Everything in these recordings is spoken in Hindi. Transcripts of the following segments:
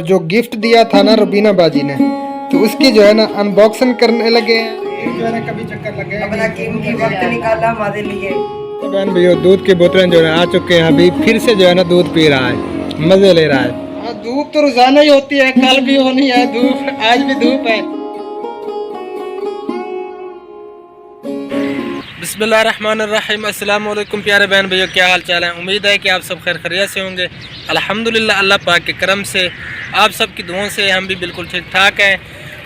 जो गिफ्ट दिया था ना रुबीना बाजी ने, तो उसकी जो है ना अनबॉक्सिंग करने लगे हैं। जो है ना कभी चक्कर लगे अपना कीमती वक्त निकाला हमारे लिए। तो बहन भैया दूध की बोतलें जो है आ चुके हैं, अभी फिर से जो है ना दूध पी रहा है, मजे ले रहा है। धूप तो रोजाना ही होती है, कल भी होनी है धूप, आज भी धूप है। बिस्मिल्लाहिर्रहमानिर्रहीम, अस्सलाम वालेकुम प्यारे बहन भैया, क्या हाल चाल है। उम्मीद है कि आप सब खैर खैरियत से होंगे। अल्हम्दुलिल्लाह, अल्लाह पाक के करम से, आप सब की दुआओं से हम भी बिल्कुल ठीक ठाक हैं।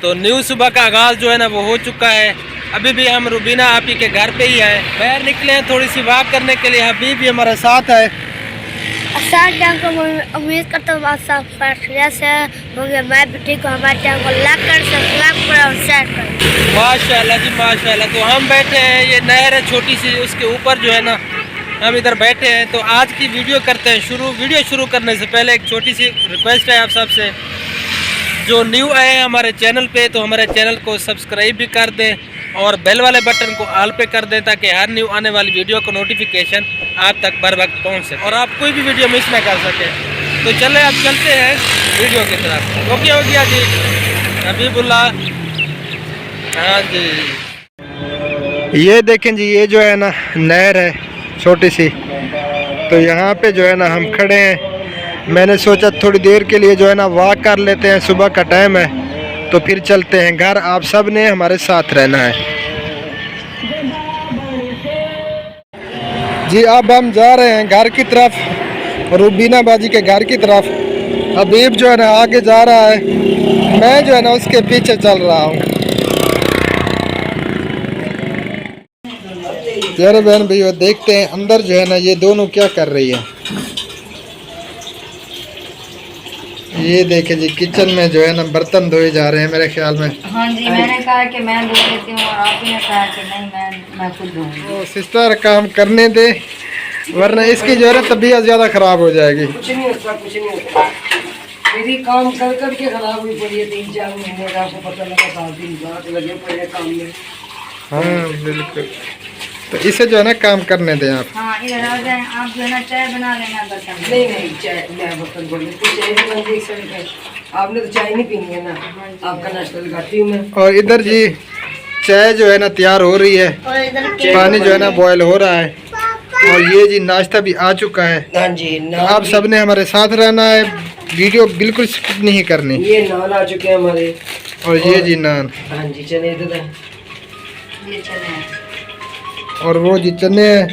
तो न्यू सुबह का आगाज़ जो है ना वो हो चुका है। अभी भी हम रुबीना आपी के घर पे ही हैं, बाहर निकले हैं थोड़ी सी वॉक करने के लिए। हबीब भी हमारे साथ है। उम्मीद करता हूँ आप सब खैरियत से होंगे। मैं भी ठीक हूँ। हमारे चैनल को लाइक कर, सब्सक्राइब कर और शेयर कर। माशाल्लाह जी माशाल्लाह। तो हम बैठे हैं, ये नहर है छोटी सी, उसके ऊपर जो है ना हम इधर बैठे हैं। तो आज की वीडियो करते हैं शुरू। वीडियो शुरू करने से पहले एक छोटी सी रिक्वेस्ट है आप सबसे, जो न्यू आए हैं हमारे चैनल पे, तो हमारे चैनल को सब्सक्राइब भी कर दें और बेल वाले बटन को ऑल पे कर दें, ताकि हर न्यू आने वाली वीडियो का नोटिफिकेशन आप तक बर वक्त पहुँच सके और आप कोई भी वीडियो मिस ना कर सके। तो चले अब चलते हैं वीडियो की तरफ। ओके हो गया जी हबीबुल्लाह। हाँ जी, ये देखें जी, ये जो है ना नहर है छोटी सी, तो यहाँ पे जो है ना हम खड़े हैं। मैंने सोचा थोड़ी देर के लिए जो है ना वॉक कर लेते हैं, सुबह का टाइम है, तो फिर चलते हैं घर। आप सब ने हमारे साथ रहना है जी। अब हम जा रहे हैं घर की तरफ, रुबीना बाजी के घर की तरफ। हबीब जो है ना आगे जा रहा है, मैं जो है ना उसके पीछे चल रहा हूँ। यार बहन भैया देखते हैं अंदर जो है ना ये दोनों क्या कर रही है। ये देखें जी, किचन में जो है ना बर्तन धोए जा रहे हैं मेरे ख्याल में। हाँ जी, मैंने कहा कि मैं धो लेती हूँ और आप ही ने कहा कि नहीं मैं खुद धोऊंगी। तो सिस्टर काम करने दे, वरना इसकी जो है ना तबीयत ज़्यादा ख़राब हो जाएगी। कुछ नहीं होता, कुछ नहीं होता। मेरी काम कर करके खराब हुई पड़ी है 3-4 महीने का। आपको पता लगा 7 दिन बाद लगे पड़े काम में। हाँ बिल्कुल, तो इसे जो है ना काम करने दें आप। हाँ, इधर आ जाए आप, जो है ना चाय बना लेना बर्तन। नहीं चाय मैं बर्तन बोल रही, चाय भी बन गई। आपने तो चाय नहीं पीनी है ना, आपका नाश्ता लगाती हूँ मैं। और इधर जी चाय जो है ना तैयार हो रही है, पानी जो है ना बॉयल हो रहा है, और ये जी नाश्ता भी आ चुका है। हाँ जी, तो आप सबने हमारे साथ रहना है, वीडियो बिल्कुल स्किप नहीं करनी। ये नान आ चुके हैं हमारे, और ये जी नान। हाँ जी चने इधर है। ये चले और वो जी चने हैं।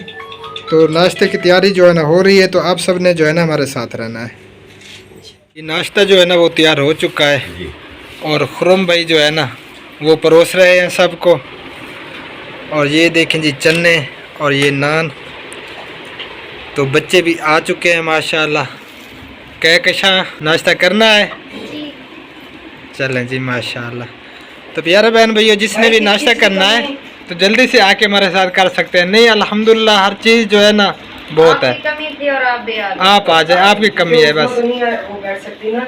तो नाश्ते की तैयारी जो है ना हो रही है, तो आप सब ने जो है ना हमारे साथ रहना है। ये नाश्ता जो है ना वो तैयार हो चुका है, और खुरम भाई जो है ना वो परोस रहे हैं सबको। और ये देखें जी चने और ये नान। तो बच्चे भी आ चुके हैं माशाल्लाह। कहकशा नाश्ता करना है, चलें जी माशाल्लाह। तो प्यारे बहन भैया, जिसने भी नाश्ता करना है तो जल्दी से आके हमारे साथ कर सकते हैं। नहीं अल्हम्दुलिल्लाह हर चीज़ जो है ना बहुत है। कमी थी और आप आ जाए, आपकी कमी है बस। वो बैठ सकती ना।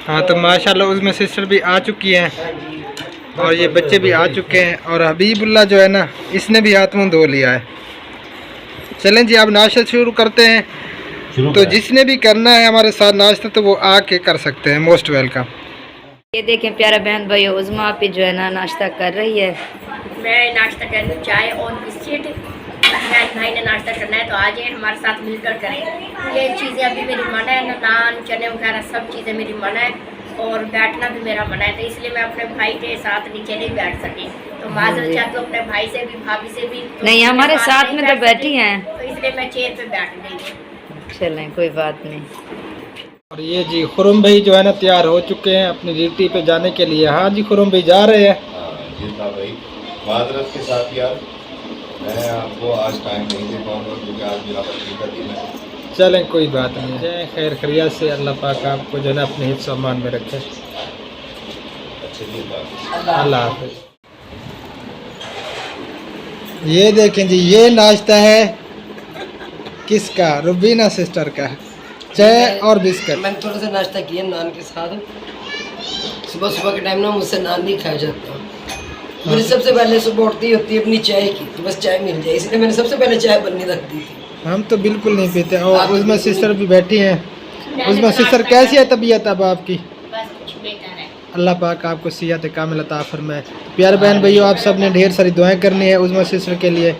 हाँ तो माशाल्लाह उसमें सिस्टर भी आ चुकी हैं, और ये बच्चे भी आ चुके हैं। और हबीबुल्लाह जो है ना इसने भी हाथ मुँह धो लिया है। चलें जी अब नाश्ता शुरू करते हैं। तो जिसने भी करना है हमारे साथ नाश्ता, तो वो आके कर सकते हैं। Most welcome. ये देखें प्यारे बहन भाई, उज़मा पे जो है ना नाश्ता कर रही है। मैं नाश्ता कर लूँ, चाय और बिस्किट। भाई ने नाश्ता करना है तो आ जाए, हमारे साथ मिलकर करें। ये चीज़ें अभी मेरी मना है, नान चने वगैरह सब चीज़ें मेरी मना है, और बैठना भी मेरा मना है। तो इसलिए मैं अपने भाई के साथ नीचे नहीं बैठ सकी। तो माजर चाह तो अपने भाई से भी, भाभी से भी तो नहीं, हमारे साथ में तो बैठी हैं, तो इसलिए मैं चेयर पे बैठ गई। चलें कोई बात नहीं। और ये जी खुरम भाई जो है ना तैयार हो चुके हैं अपनी ड्यूटी पे जाने के लिए। हाँ जी खुरम भाई जा रहे हैं। जी था भाई, माजरत के साथ यार मैं आपको आज टाइम नहीं दे पाऊँगा, क्योंकि आज मेरा बच्चे का दिन है। चलें कोई बात नहीं है, खैर खैरियत से। अल्लाह पाक आपको जो है ना अपने हिफ्ज़ अमान में रखे। अल्लाह हाफ़िज़। ये देखें जी, ये नाश्ता है किसका? रुबीना सिस्टर का। चाय और बिस्किट। मैंने थोड़ा सा नाश्ता किया नान के साथ। सुबह सुबह के टाइम ना मुझसे नान नहीं खाया जाता। मुझे सबसे पहले सुबह उठती होती है अपनी चाय की, तो बस चाय मिल जाए, इसलिए मैंने सबसे पहले चाय बननी रख दी थी। हम तो बिल्कुल नहीं पीते। और उसमें सिस्टर भी बैठी हैं, उस्मा सिस्टर कैसी है तबीयत अब आपकी? बस कुछ बेहतर है। अल्लाह पाक आपको सिहत कामिल अता फरमाए। प्यारे बहन भाइयों, आप सब ने ढेर सारी दुआएं करनी है उस्मा सिस्टर के लिए।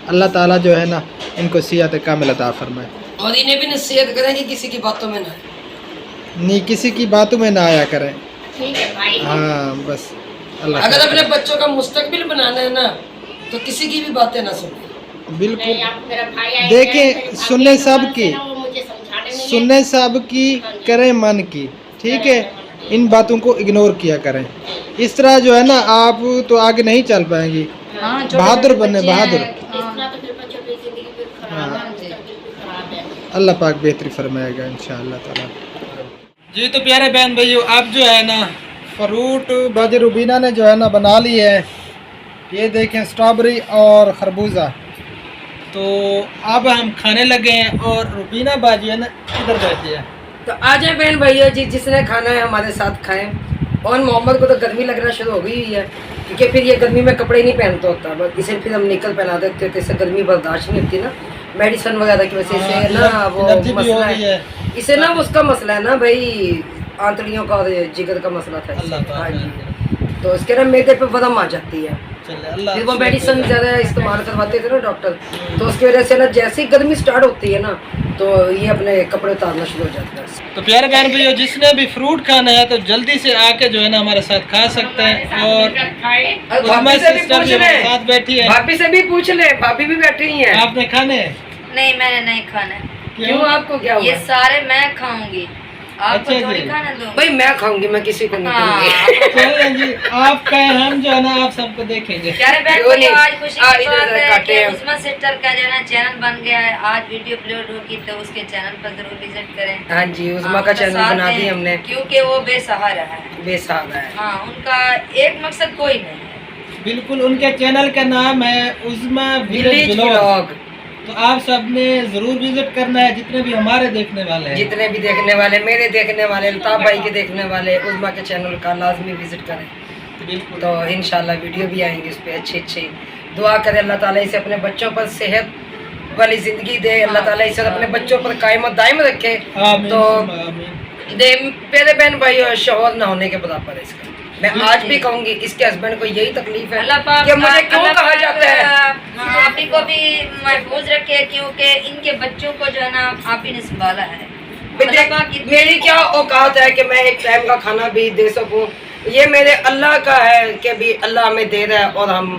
अल्लाह ताला जो है ना इनको सिहत कामिल अता फरमाए। और इन्हें भी नसीहत करें कि किसी की बातों में ना आए। नहीं, किसी की बातों में ना आया करें। ठीक है भाई। हाँ बस अल्लाह अगर ताला। अपने बच्चों का मुस्तकबिल बनाना है ना तो किसी की भी बातें ना सुने। बिल्कुल नहीं, आप मेरा भाई आए देखें, हैं, मेरे सुनने भाई सब से की, ना वो मुझे समझाने नहीं सुनने सब की, करें मन की। ठीक है, इन बातों को इग्नोर किया करें। इस तरह जो है ना आप तो आगे नहीं चल पाएंगी। बहादुर बने, बहादुर। इस तरह तो फिर बच्चों की जिंदगी भी खराब है, मुस्तकबिल भी खराब है। अल्लाह पाक बेहतरी फरमाएगा इंशाअल्लाह ताला। जी तो प्यारे बहन भाइयों, अब जो है ना फ्रूट बाजी रुबीना ने जो है ना बना ली है। ये देखें स्ट्रॉबेरी और खरबूजा। तो अब हम खाने लगे हैं और रुबीना बाजी है ना इधर बैठी है। तो आ जाए बहन भैया जी, जिसने खाना है हमारे साथ खाएं। और मोहम्मद को तो गर्मी लगना शुरू हो गई है क्योंकि फिर ये गर्मी में कपड़े नहीं पहनता होता, बस इसे फिर हम निकल पहना देते थे। इससे गर्मी बर्दाश्त नहीं होती ना, मेडिसिन वगैरह की वजह से ना वो एलर्जी भी हो मसला गई है। है। इसे ना उसका मसला है ना भाई, आंतड़ियों का और जिगर का मसला था इसे। अल्लाह पाक हाँ जी, तो इसके ना मेदे पे वदम आ जाती है। चले अल्लाह फिर वो मेडिसिन ज़्यादा इस्तेमाल करवाते थे ना डॉक्टर, तो उसकी वजह से ना जैसे ही गर्मी स्टार्ट होती है ना तो ये अपने कपड़े उतारना शुरू हो जाता है। तो प्यारे बहन भैया, जिसने भी फ्रूट खाना है तो जल्दी से आके जो है ना हमारे साथ खा सकते हैं। और भाभी से भी सिस्टर पूछ भी ले, हमारे साथ बैठी है। भाभी से भी पूछ ले, भाभी भी बैठी ही है। आपने खाने हैं? नहीं, मैंने नहीं खाना है। क्यों, आपको क्या हुआ? ये सारे मैं खाऊंगी, आपको अच्छा थोड़ी जी। खाना दूंगी। भाई मैं खाऊंगी, मैं किसी को नहीं हाँ। दूंगी। चलें जी, आप कहें हम जो है ना आप सबको देखेंगे। प्यारे बहन क्यों नहीं? भाइयों, आज खुशी की इधर बात उधर है काटे कि हैं। उस्मा सिस्टर का जो है ना चैनल बन गया है। आज वीडियो अपलोड होगी तो उसके चैनल पर जरूर विजिट करें। हाँ जी, उस्मा हाँ, का तो चैनल साथ बना में, दी हमने, क्योंकि वो बेसहारा है। बेसहारा है। हाँ, उनका एक मकसद कोई नहीं है। बिल्कुल, उनके चैनल का नाम है उस्मा विलेज विलेज व्लॉग। व्लॉग। तो आप सब ने जरूर विजिट करना है, जितने भी हमारे देखने वाले हैं। जितने भी देखने वाले, मेरे देखने वाले, अल्ताफ भाई के देखने वाले, उस्मा के चैनल का लाजमी विजिट करें। बिल्कुल। तो इंशाल्लाह वीडियो भी आएंगे उस पर अच्छी दुआ करें। अल्लाह ताला इसे अपने बच्चों पर सेहत वाली जिंदगी दे, अल्लाह ताला इसे अपने बच्चों पर कायम और दायम रखे। आमीन, तो आमीन। मेरे बहन भाई शोहर ना होने के बराबर है इसका। मैं आज भी कहूंगी, इसके हस्बैंड को यही तकलीफ है अल्लाह पाक कि मुझे क्यों अल्लाह कहा पाक, जाता है। हाँ, आप ही को भी महफूज रखे क्योंकि इनके बच्चों को जो है ना आप ही ने संभाला है। अल्लाह पाक इतनी- मेरी क्या औकात है कि मैं एक टाइम का खाना भी दे सकूं। ये मेरे अल्लाह का है कि भी अल्लाह हमें दे रहा है और हम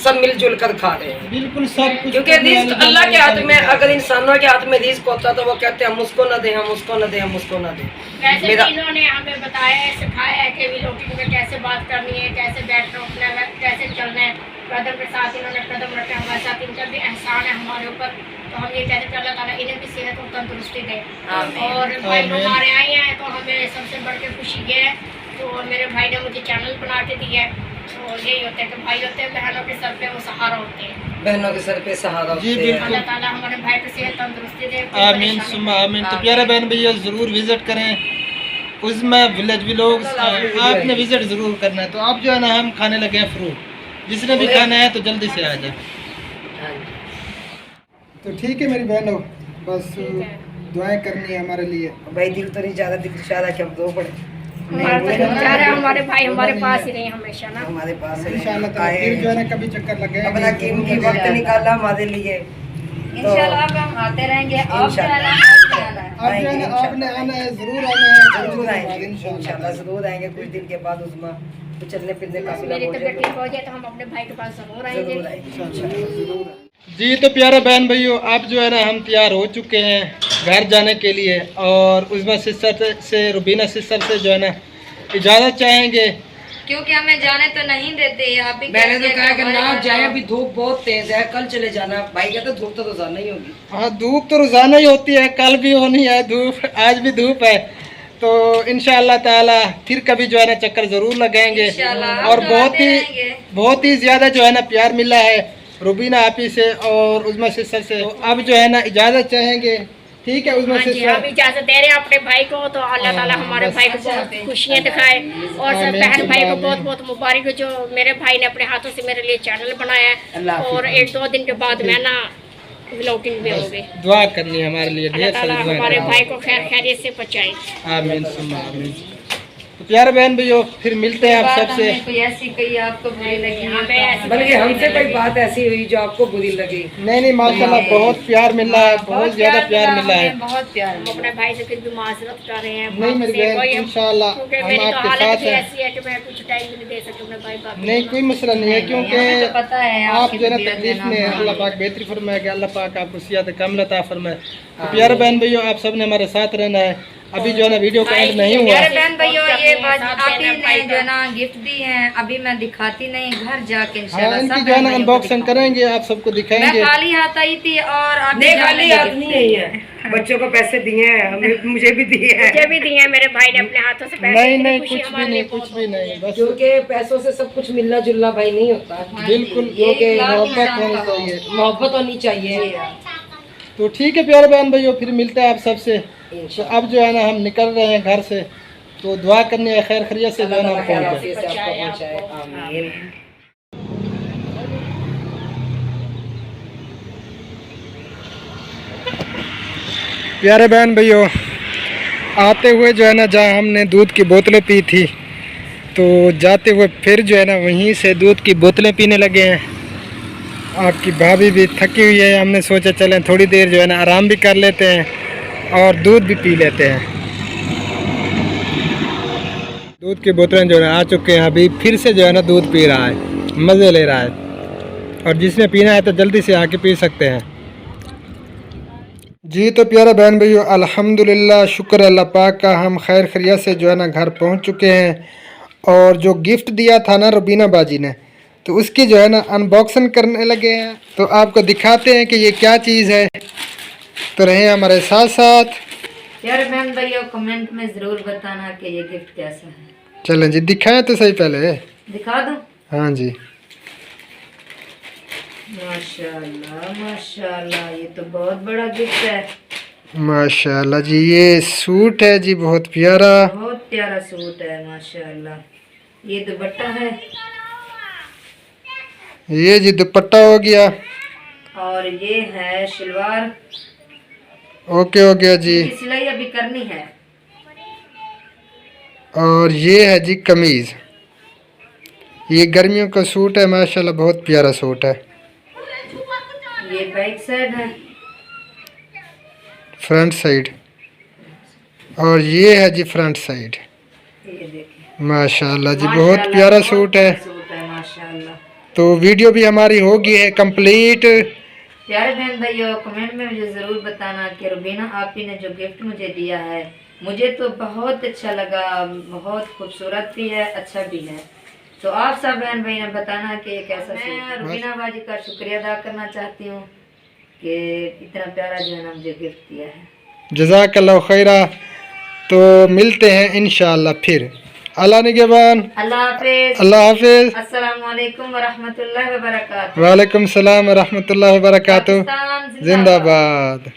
सब मिलजुल कर खा रहे हैं। बिल्कुल सब कुछ क्योंकि रिस्क अल्लाह के हाथ में, अगर इंसानों के हाथ में रिस्क होता तो वो कहते हैं हम उसको ना दें, हम उसको ना दें, हम उसको ना दें। वैसे मेरा भी इन्होंने हमें बताया है, सिखाया है कि व्लॉगिंग में कैसे बात करनी है, कैसे बैठना उठना है, कैसे चलना है। कदम के साथ इन्होंने कदम रखे हमारे साथ, इनका भी एहसान है हमारे ऊपर। तो हम ये कहते हैं अल्लाह ताला इन्हें भी सेहत और तंदुरुस्ती दे। आमीन। और भाई आमीन। हमारे आए हैं तो हमें सबसे बढ़ के खुशी ये है। तो मेरे भाई ने मुझे चैनल बना के दिया है। तो यही होता है कि भाई होते हैं, बहनों के सर पे वो सहारा होते हैं। बहनों के सर पे सहारा जी, होते हैं। बिल्कुल। अल्लाह ताला हमारे भाई को सेहत तंदुरुस्ती दे। कोई आमीन परेशानी सुम्मा नहीं। आमीन। तो प्यारे बहन भैया जरूर विजिट करें उस्मा विलेज व्लॉग। आपने विजिट जरूर करना है। तो आप जो है ना हम खाने लगे हैं फ्रूट, जिसने भी खाना है तो जल्दी से आ जाए। हाँ जी। तो ठीक है मेरी बहनों, बस दुआएं करनी है हमारे लिए। भाई दिल तो नहीं चाह रहा, दिल चाह रहा कि हम दो पड़े हमारा तो चाह रहा है हमारे भाई हमारे पास ही रहे हमेशा ना। हमारे पास है। इंशाअल्लाह ताला आए, फिर जो है ना कभी चक्कर लगे। अपना कीमती वक्त निकाला हमारे लिए। इंशाल्लाह अब हम आते रहेंगे। आप जो है ना इंशाल्लाह। आपने आना है। आप जो है ना आपने आना है, जरूर आना है, जरूर आएंगे इंशाअल्लाह। इंशाल्लाह, जरूर आएंगे कुछ दिन के बाद। उस्मा तो चलने फिरने का मेरी तबीयत ठीक हो जाए तो हम अपने भाई के पास जरूर आएंगे। जरूर आएंगे। जी तो प्यारे बहन भाइयों, आप जो है ना हम तैयार हो चुके हैं घर जाने के लिए। और उस्मा सिस्टर से, रुबीना सिस्टर से जो है ना इजाज़त चाहेंगे। क्योंकि हमें जाने तो नहीं देते। आप ही मैंने तो कहते कहा हैं कि हमारे ना घर जाए, जाओ। अभी धूप बहुत तेज है, कल चले जाना। भाई कहते धूप तो रोजाना ही होगी। हाँ, धूप तो रोज़ाना ही होती है, कल भी होनी है धूप, आज भी धूप है। तो इंशाअल्लाह ताला फिर कभी जो है ना चक्कर ज़रूर लगाएंगे। इंशाअल्लाह और हम तो आते रहेंगे। बहुत ही ज़्यादा जो है ना प्यार मिला है रुबीना आपी से और उस्मा सिस्टर से। तो अब जो है ना इजाज़त चाहेंगे। ठीक है उस्मा हाँ जी, हम सिस्टर, इजाजत दे रहे हैं अपने भाई को। तो अल्लाह ताला हमारे बस। भाई को बहुत खुशियाँ दिखाए और सब आमीन, बहन भाई को आमीन। बहुत बहुत मुबारक हो जो मेरे भाई ने अपने हाथों से मेरे लिए चैनल बनाया है। अल्लाह हाफिज़। और 1-2 दिन के बाद मैं ना व्लॉगिंग में होंगे। दुआ करनी है हमारे लिए, ढेर अल्लाह सारी ताला दुआ हमारे करनी भाई को खैर खैरियत से पहुंचाए। आमीन सुम्मा आमीन। तो प्यारे बहन भाइयों, फिर मिलते हैं आप बात सबसे। हमने कोई ऐसी कही आपको बुरी लगी है तो बल्कि हमसे कोई बात ऐसी हुई जो आपको बुरी लगी? नहीं माशाल्लाह बहुत प्यार मिला है, बहुत ज्यादा प्यार मिला है। बहुत प्यार हम अपने भाई से फिर भी माजरत कर रहे हैं। नहीं मेरी बहन, इंशाल्लाह क्योंकि हम मेरी तो आपके हालत साथ भी हैं। ऐसी है कि मैं कुछ टाइम भी नहीं दे सकती अपने भाई बाप। नहीं कोई मसला नहीं है, क्योंकि हमें तो पता है आप आपकी जो है ना तबीयत तकलीफ है में ना। अल्लाह पाक बेहतरी फरमाए कि अल्लाह पाक आपको सियात कामिल अता फरमाए। तो प्यारे बहन भाइयों, आप सब ने हमारे साथ रहना है। अभी जो है ना वीडियो का एंड नहीं हुआ। प्यारे बहन भाइयों, ये बात आप ही ने जो है ना गिफ्ट दी है, अभी मैं दिखाती नहीं, घर जाके हाँ इंशाल्लाह इनकी सब जो है ना बहन भाइयों को अनबॉक्सिंग दिखाऊंगी। करेंगे, आप सबको मैं दिखाएंगे। खाली हाथ आई थी और आप नहीं खाली हाथ नहीं है ये, बच्चों को पैसे दिए हैं, हमें मुझे भी दिए हैं। मुझे भी दिए हैं मेरे भाई ने अपने हाथों से पैसे। नहीं इतनी नहीं खुशी कुछ भी हमारे नहीं, लिए कुछ बहुत भी होती नहीं, है। बस क्योंकि पैसों से सब कुछ मिलना जुलना भाई नहीं होता, बिल्कुल ये क्योंकि इखलाक मोहब्बत इंसान होनी का हो। चाहिए। मोहब्बत होनी चाहिए। तो ठीक है प्यारे बहन भाइयों, फिर मिलते हैं आप सबसे। तो अब जो है ना हम निकल रहे हैं घर से, तो दुआ करनी है खैर खैरियत से जो है ना हम खैर पहुंच आफियत से आपको पहुंचाए, आमीन। प्यारे बहन भाइयों, आते हुए जो है ना जहाँ हमने दूध की बोतलें पी थी, तो जाते हुए फिर जो है ना वहीं से दूध की बोतलें पीने लगे हैं। आपकी भाभी भी थकी हुई है, हमने सोचा चलें थोड़ी देर जो है ना आराम भी कर लेते हैं और दूध भी पी लेते हैं। दूध की बोतलें जो है आ चुके हैं, अभी फिर से जो है ना दूध पी रहा है, मज़े ले रहा है। और जिसने पीना है तो जल्दी से आके पी सकते हैं। जी तो प्यारा बहन भाइयों, अल्हम्दुलिल्लाह, शुक्र अल्लाह पाक का, हम खैर खैरियत से जो है ना घर पहुंच चुके हैं। और जो गिफ्ट दिया था ना रुबीना बाजी ने, तो उसकी जो है ना अनबॉक्सिंग करने लगे हैं। तो आपको दिखाते हैं कि ये क्या चीज़ है, तो रहे हमारे साथ साथ। प्यारे बहन भाइयों, कमेंट में जरूर बताना कि ये गिफ्ट कैसा है। चलें जी दिखाएं तो सही पहले। दिखा दूं? हाँ जी माशाल्लाह माशाल्लाह, ये तो बहुत बड़ा गिफ्ट है। माशाल्लाह जी, ये सूट है जी, बहुत प्यारा। बहुत प्यारा सूट है माशाल्लाह। ये दुपट्टा है ये जी दुपट्टा हो गया। और ये है शलवार। ओके हो गया जी। इसकी सिलाई अभी करनी है। और ये है जी कमीज़। ये गर्मियों का सूट है माशाल्लाह, बहुत प्यारा सूट है। ये बैक साइड है, फ्रंट साइड। और ये है जी फ्रंट साइड। ये देखिए माशाल्लाह जी, बहुत प्यारा सूट है। सूट है माशाल्लाह। तो वीडियो भी हमारी होगी है कंप्लीट। प्यारे बहन भाइयों, कमेंट में मुझे ज़रूर बताना कि रुबीना आपी ने जो गिफ्ट मुझे दिया है, मुझे तो बहुत अच्छा लगा, बहुत खूबसूरत भी है, अच्छा भी है। तो आप सब बहन भाई ने बताना कि ये कैसा सूट है। रुबीना बाजी का शुक्रिया अदा करना चाहती हूँ कि इतना प्यारा जो है ना मुझे गिफ्ट दिया है। जज़ाकल्लाह खैरा। तो मिलते हैं इंशाअल्लाह फिर। अल्लाह निगहबान। अल्लाह हाफिज। अल्लाह हाफिज। अस्सलाम वालेकुम वरहमतुल्लाहि वबरकातुहू। वालेकुम सलाम व रहमतुल्लाहि व बरकातुहू। पाकिस्तान जिंदाबाद।